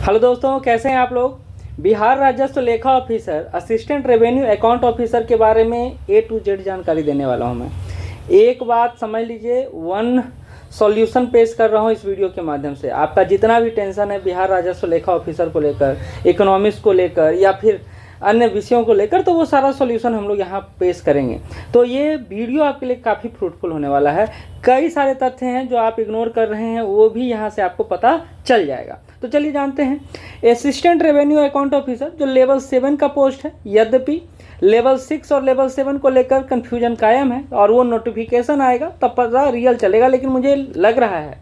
Hello दोस्तों, कैसे हैं आप लोग। बिहार राजस्व लेखा officer assistant revenue account officer के बारे में A to Z जानकारी देने वाला हूं मैं। एक बात समझ लीजिए, वन सॉल्यूशन पेश कर रहा हूं इस वीडियो के माध्यम से। आपका जितना भी टेंशन है बिहार राजस्व लेखा ऑफिसर को लेकर, इकोनॉमिक्स को लेकर या फिर अन्य विषयों को लेकर, तो वो सारा सॉल्यूशन हम लोग यहाँ पेश करेंगे। तो ये वीडियो आपके लिए काफ़ी फ्रूटफुल होने वाला है। कई सारे तथ्य हैं जो आप इग्नोर कर रहे हैं, वो भी यहाँ से आपको पता चल जाएगा। तो चलिए जानते हैं। असिस्टेंट रेवेन्यू अकाउंट ऑफिसर जो लेवल 7 का पोस्ट है, यद्यपि लेवल 6 और लेवल 7 को लेकर कन्फ्यूजन कायम है और वो नोटिफिकेशन आएगा तब पता रियल चलेगा। लेकिन मुझे लग रहा है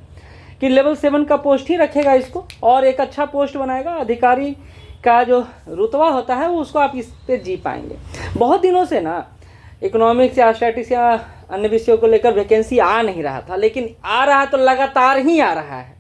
कि लेवल 7 का पोस्ट ही रखेगा इसको और एक अच्छा पोस्ट बनाएगा। अधिकारी का जो रुतबा होता है वो उसको आप इस पे जी पाएंगे। बहुत दिनों से ना इकोनॉमिक्स या स्टैटिस्टिक्स या अन्य विषयों को लेकर वैकेंसी आ नहीं रहा था, लेकिन आ रहा है तो लगातार ही आ रहा है।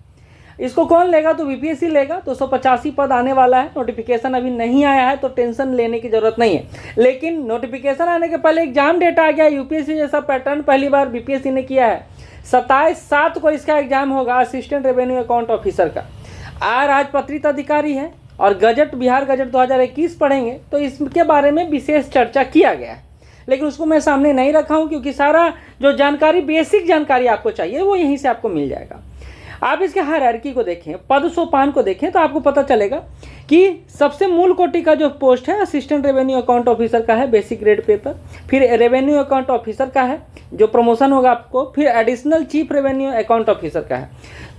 इसको कौन लेगा तो बीपीएससी लेगा। 285 पद आने वाला है। नोटिफिकेशन अभी नहीं आया है तो टेंशन लेने की ज़रूरत नहीं है, लेकिन नोटिफिकेशन आने के पहले एग्जाम डेट आ गया। यूपीएससी जैसा पैटर्न पहली बार बीपीएससी ने किया है। 27/7 को इसका एग्जाम होगा असिस्टेंट रेवेन्यू अकाउंट ऑफिसर का। राजपत्रित अधिकारी है और गजट, बिहार गजट 2021 पढ़ेंगे तो इसके बारे में विशेष चर्चा किया गया है, लेकिन उसको मैं सामने नहीं रखा हूँ क्योंकि सारा जो जानकारी, बेसिक जानकारी आपको चाहिए वो यहीं से आपको मिल जाएगा। आप इसके हायरार्की को देखें, पद सोपान को देखें तो आपको पता चलेगा कि सबसे मूल कोटि का जो पोस्ट है असिस्टेंट रेवेन्यू अकाउंट ऑफिसर का है, बेसिक ग्रेड पेपर। फिर रेवेन्यू अकाउंट ऑफिसर का है जो प्रमोशन होगा आपको। फिर additional chief revenue account officer का है।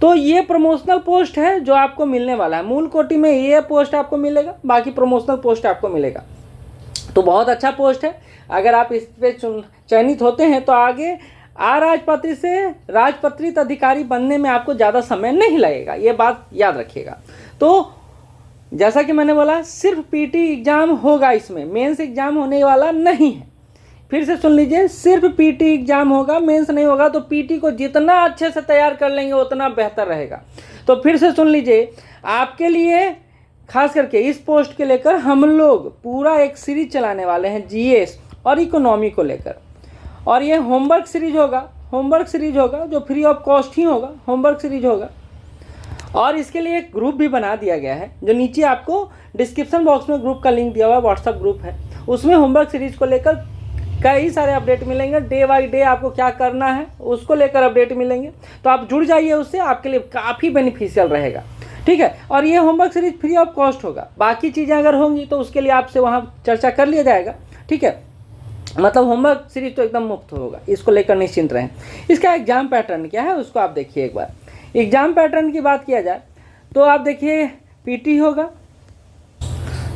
तो ये प्रमोशनल पोस्ट है जो आपको मिलने वाला है। मूल कोटि में ये पोस्ट आपको मिलेगा, बाकी प्रमोशनल पोस्ट आपको मिलेगा। तो बहुत अच्छा पोस्ट है। अगर आप इस पे चयनित होते हैं तो आगे राजपत्रित से राजपत्रित अधिकारी बनने में आपको ज़्यादा समय नहीं लगेगा, ये बात याद रखिएगा। तो जैसा कि मैंने बोला, सिर्फ पीटी एग्जाम होगा, इसमें मेंस एग्जाम होने वाला नहीं है। फिर से सुन लीजिए, सिर्फ पीटी एग्जाम होगा, मेंस नहीं होगा। तो पीटी को जितना अच्छे से तैयार कर लेंगे उतना बेहतर रहेगा। तो फिर से सुन लीजिए, आपके लिए खास करके इस पोस्ट के लेकर हम लोग पूरा एक सीरीज चलाने वाले हैं जीएस और इकोनॉमी को लेकर। और ये होमवर्क सीरीज होगा जो फ्री ऑफ कॉस्ट ही होगा, होमवर्क सीरीज होगा। और इसके लिए एक ग्रुप भी बना दिया गया है जो नीचे आपको डिस्क्रिप्शन बॉक्स में ग्रुप का लिंक दिया हुआ है, व्हाट्सएप ग्रुप है। उसमें होमवर्क सीरीज को लेकर कई सारे अपडेट मिलेंगे। डे बाई डे आपको क्या करना है उसको लेकर अपडेट मिलेंगे। तो आप जुड़ जाइए उससे, आपके लिए काफ़ी बेनिफिशियल रहेगा, ठीक है। और ये homework series free of cost होगा। बाकी चीज़ें अगर होंगी तो उसके लिए आपसे वहाँ चर्चा कर लिया जाएगा, ठीक है। मतलब होमवर्क सीरीज तो एकदम मुफ्त होगा, इसको लेकर निश्चिंत रहें। इसका एग्जाम पैटर्न क्या है उसको आप देखिए एक बार। एग्जाम पैटर्न की बात किया जाए तो आप देखिए पीटी होगा।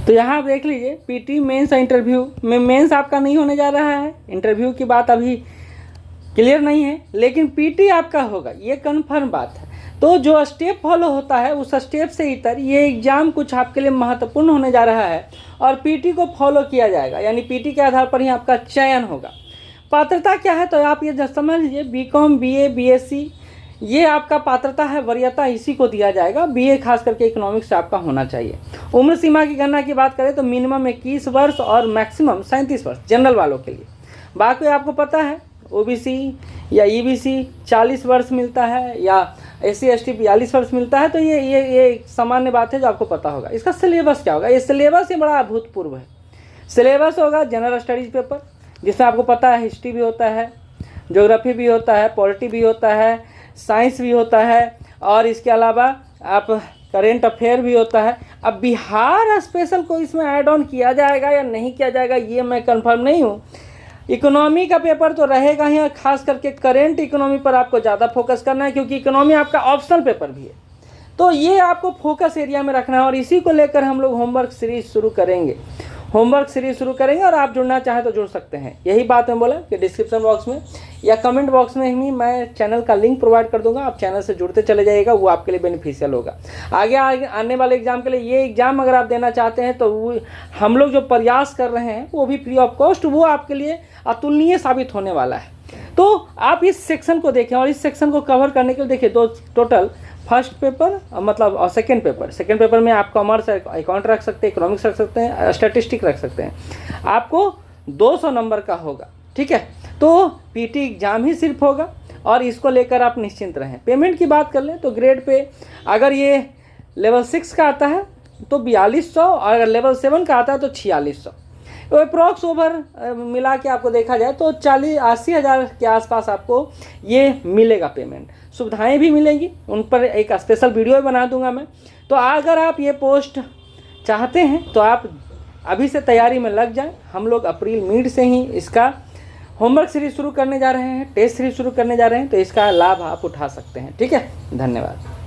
तो यहाँ आप देख लीजिए, पीटी मेंस इंटरव्यू में मेंस आपका नहीं होने जा रहा है। इंटरव्यू की बात अभी क्लियर नहीं है, लेकिन पीटी आपका होगा, ये कन्फर्म बात है। तो जो स्टेप फॉलो होता है उस स्टेप से इतर ये एग्ज़ाम कुछ आपके लिए महत्वपूर्ण होने जा रहा है और पीटी को फॉलो किया जाएगा, यानी पीटी के आधार पर ही आपका चयन होगा। पात्रता क्या है तो आप ये समझ लीजिए, बीकॉम, बीए, बीएससी, ये आपका पात्रता है, वरीयता इसी को दिया जाएगा। बीए खास करके इकोनॉमिक्स से आपका होना चाहिए। उम्र सीमा की गणना की बात करें तो मिनिमम 21 वर्ष और मैक्सिमम 37 वर्ष जनरल वालों के लिए। बाकी आपको पता है ओबीसी या ईबीसी 40 वर्ष मिलता है या एससी एसटी 42 वर्ष मिलता है। तो ये सामान्य बात है जो आपको पता होगा। इसका सिलेबस क्या होगा, ये सिलेबस ही बड़ा अभूतपूर्व है। सिलेबस होगा जनरल स्टडीज पेपर, जिसमें आपको पता है हिस्ट्री भी होता है, ज्योग्राफी भी होता है, पॉलिटी भी होता है, साइंस भी होता है और इसके अलावा आप करेंट अफेयर भी होता है। अब बिहार स्पेशल को इसमें ऐड ऑन किया जाएगा या नहीं किया जाएगा ये मैं कंफर्म नहीं हूँ। इकोनॉमी का पेपर तो रहेगा ही और ख़ास करके करेंट इकोनॉमी पर आपको ज़्यादा फोकस करना है क्योंकि इकोनॉमी आपका ऑप्शनल पेपर भी है। तो ये आपको फोकस एरिया में रखना है और इसी को लेकर हम लोग होमवर्क सीरीज शुरू करेंगे। और आप जुड़ना चाहें तो जुड़ सकते हैं। यही बात मैं बोला कि डिस्क्रिप्शन बॉक्स में या कमेंट बॉक्स में ही मैं चैनल का लिंक प्रोवाइड कर दूंगा। आप चैनल से जुड़ते चले जाइएगा, वो आपके लिए बेनिफिशियल होगा। आगे आने वाले एग्जाम के लिए, ये एग्जाम अगर आप देना चाहते हैं तो वो हम लोग जो प्रयास कर रहे हैं वो भी फ्री ऑफ कॉस्ट, वो आपके लिए अतुलनीय साबित होने वाला है। तो आप इस सेक्शन को देखें और इस सेक्शन को कवर करने के लिए देखिए दो टोटल फर्स्ट पेपर मतलब और सेकेंड पेपर में आप कॉमर्स अकाउंट रख सकते हैं, इकोनॉमिक्स रख सकते हैं, स्टैटिस्टिक रख सकते हैं। आपको 200 नंबर का होगा, ठीक है। तो पीटी एग्जाम ही सिर्फ होगा और इसको लेकर आप निश्चिंत रहें। पेमेंट की बात कर लें तो ग्रेड पे अगर ये लेवल 6 का आता है तो 4200, और अगर लेवल 7 का आता है तो 4600। तो अप्रॉक्स ओवर मिला के आपको देखा जाए तो 80 हज़ार के आसपास आपको ये मिलेगा पेमेंट। सुविधाएं भी मिलेंगी, उन पर एक स्पेशल वीडियो बना दूंगा मैं। तो अगर आप ये पोस्ट चाहते हैं तो आप अभी से तैयारी में लग जाएं। हम लोग अप्रैल मिड से ही इसका होमवर्क सीरीज शुरू करने जा रहे हैं, टेस्ट सीरीज शुरू करने जा रहे हैं, तो इसका लाभ आप उठा सकते हैं। ठीक है, धन्यवाद।